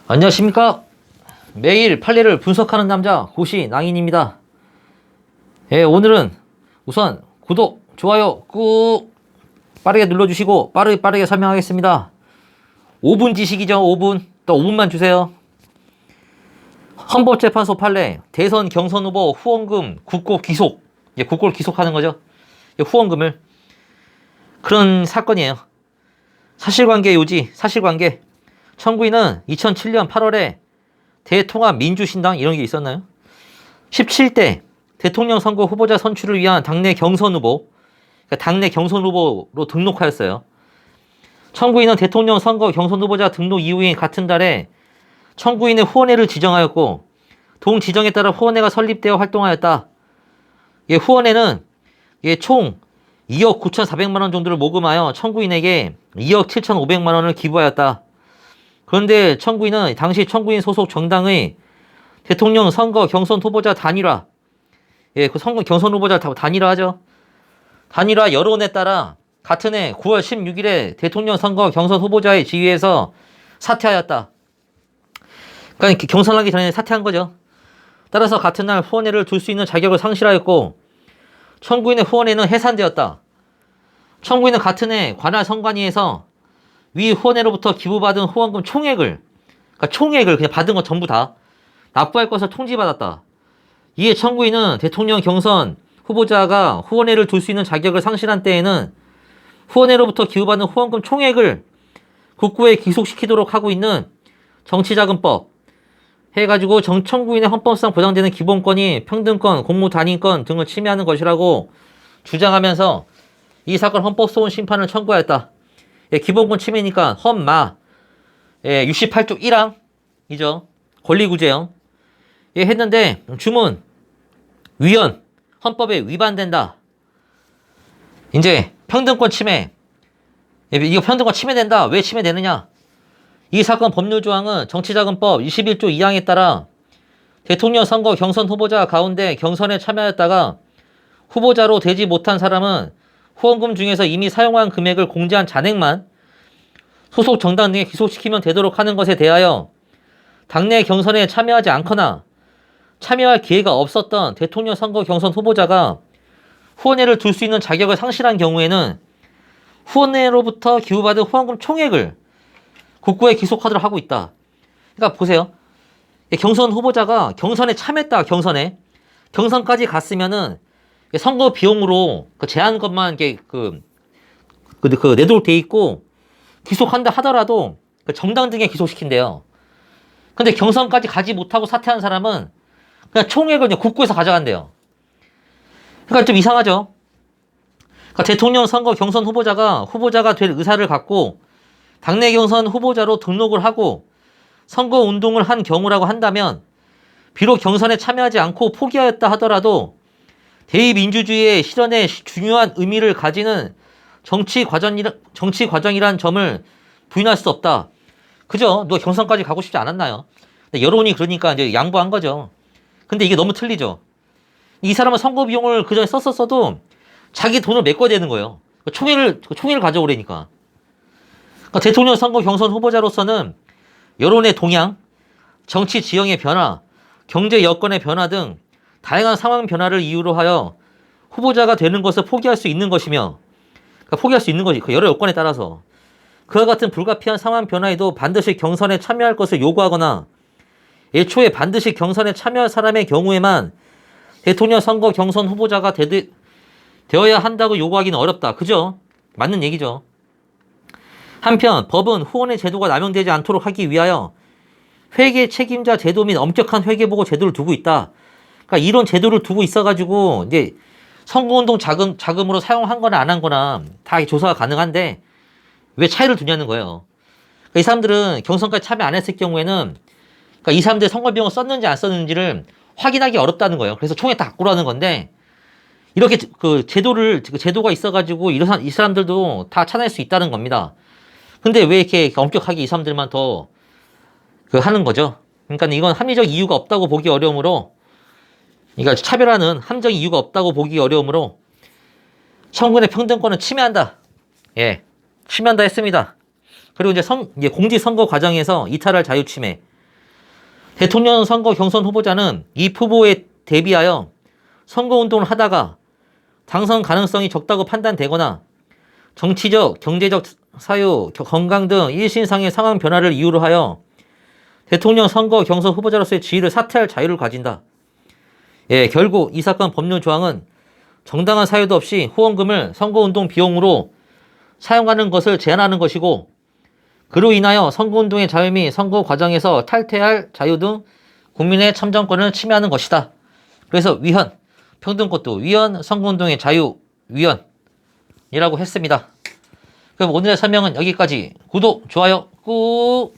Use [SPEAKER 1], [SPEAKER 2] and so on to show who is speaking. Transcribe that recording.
[SPEAKER 1] 안녕하십니까. 매일 판례를 분석하는 남자 고시 낭인입니다. 예, 오늘은 우선 구독, 좋아요 꾹 빠르게 눌러주시고 빠르게 설명하겠습니다. 5분 지식이죠. 5분. 또 5분만 주세요. 헌법재판소 판례 대선 경선 후보 후원금 국고 기속. 예, 국고를 기속하는 거죠. 예, 후원금을. 그런 사건이에요. 사실관계 요지, 사실관계. 청구인은 2007년 8월에 대통합민주신당 이런 게 있었나요? 17대 대통령 선거 후보자 선출을 위한 당내 경선 후보, 그러니까 당내 경선 후보로 등록하였어요. 청구인은 대통령 선거 경선 후보자 등록 이후인 같은 달에 청구인의 후원회를 지정하였고 동 지정에 따라 후원회가 설립되어 활동하였다. 후원회는 총 2억 9,400만 원 정도를 모금하여 청구인에게 2억 7,500만 원을 기부하였다. 그런데 청구인은 당시 청구인 소속 정당의 대통령 선거 경선 후보자 단일화, 그 선거 경선 후보자 단일화하죠. 단일화 여론에 따라 같은 해 9월 16일에 대통령 선거 경선 후보자의 지위에서 사퇴하였다. 그러니까 경선하기 전에 사퇴한 거죠. 따라서 같은 날 후원회를 둘 수 있는 자격을 상실하였고 청구인의 후원회는 해산되었다. 청구인은 같은 해 관할 선관위에서 위 후원회로부터 기부받은 후원금 총액을 그냥 받은 거 전부 다 납부할 것을 통지받았다. 이에 청구인은 대통령 경선 후보자가 후원회를 둘 수 있는 자격을 상실한 때에는 후원회로부터 기부받은 후원금 총액을 국고에 기속시키도록 하고 있는 정치자금법 해가지고 청구인의 헌법상 보장되는 기본권이 평등권, 공무단임권 등을 침해하는 것이라고 주장하면서 이 사건 헌법소원 심판을 청구하였다. 기본권 침해니까 헌마 68조 1항이죠. 권리구제형 했는데 주문 위헌 헌법에 위반된다. 이제 평등권 침해 이거 평등권 침해된다. 왜 침해되느냐? 이 사건 법률조항은 정치자금법 21조 2항에 따라 대통령 선거 경선 후보자 가운데 경선에 참여했다가 후보자로 되지 못한 사람은 후원금 중에서 이미 사용한 금액을 공제한 잔액만 소속 정당 등에 기속시키면 되도록 하는 것에 대하여 당내 경선에 참여하지 않거나 참여할 기회가 없었던 대통령 선거 경선 후보자가 후원회를 둘 수 있는 자격을 상실한 경우에는 후원회로부터 기부받은 후원금 총액을 국고에 기속하도록 하고 있다. 그러니까 보세요. 경선 후보자가 경선에 참여했다. 경선까지 갔으면은 선거 비용으로 제한 것만 내도록 돼 있고 기속한다 하더라도 정당 등에 기속시킨대요. 근데 경선까지 가지 못하고 사퇴한 사람은 그냥 총액을 그냥 국고에서 가져간대요. 그러니까 좀 이상하죠. 그러니까 대통령 선거 경선 후보자가 될 의사를 갖고 당내 경선 후보자로 등록을 하고 선거 운동을 한 경우라고 한다면 비록 경선에 참여하지 않고 포기하였다 하더라도 대의민주주의의 실현에 중요한 의미를 가지는 정치 과정이란 점을 부인할 수 없다. 그죠? 너 경선까지 가고 싶지 않았나요? 근데 여론이 그러니까 이제 양보한 거죠. 근데 이게 너무 틀리죠. 이 사람은 선거 비용을 그 전에 썼었어도 자기 돈을 메꿔야 되는 거예요. 총회를 가져오려니까. 그러니까 대통령 선거 경선 후보자로서는 여론의 동향, 정치 지형의 변화, 경제 여건의 변화 등 다양한 상황 변화를 이유로 하여 후보자가 되는 것을 포기할 수 있는 것이며 포기할 수 있는 것이 여러 여건에 따라서 그와 같은 불가피한 상황 변화에도 반드시 경선에 참여할 것을 요구하거나 애초에 반드시 경선에 참여할 사람의 경우에만 대통령 선거 경선 후보자가 되어야 한다고 요구하기는 어렵다. 그죠? 맞는 얘기죠. 한편 법은 후원의 제도가 남용되지 않도록 하기 위하여 회계 책임자 제도 및 엄격한 회계보고 제도를 두고 있다. 그러니까 이런 제도를 두고 있어가지고 이제 선거운동 자금으로 사용한 거나 안 한 거나 다 조사가 가능한데 왜 차이를 두냐는 거예요. 그러니까 이 사람들은 경선까지 참여 안 했을 경우에는 그러니까 이 사람들이 선거 비용을 썼는지 안 썼는지를 확인하기 어렵다는 거예요. 그래서 총에 다 갖고라는 건데 이렇게 제도가 있어가지고 이 사람들도 다 찾아낼 수 있다는 겁니다. 근데 왜 이렇게 엄격하게 이 사람들만 더 하는 거죠? 그러니까 이건 합리적 이유가 없다고 보기 어려우므로 그러니까 차별하는 함정 이유가 없다고 보기 어려우므로 청구인의 평등권은 침해한다. 침해한다 했습니다. 그리고 이제 공직선거 과정에서 이탈할 자유침해 대통령 선거 경선 후보자는 이 후보에 대비하여 선거운동을 하다가 당선 가능성이 적다고 판단되거나 정치적, 경제적 사유, 건강 등 일신상의 상황 변화를 이유로 하여 대통령 선거 경선 후보자로서의 지위를 사퇴할 자유를 가진다. 예, 결국 이 사건 법률 조항은 정당한 사유도 없이 후원금을 선거운동 비용으로 사용하는 것을 제한하는 것이고, 그로 인하여 선거운동의 자유 및 선거 과정에서 탈퇴할 자유 등 국민의 참정권을 침해하는 것이다. 그래서 위헌, 평등권도 위헌, 선거운동의 자유 위헌이라고 했습니다. 그럼 오늘의 설명은 여기까지. 구독, 좋아요 꾹!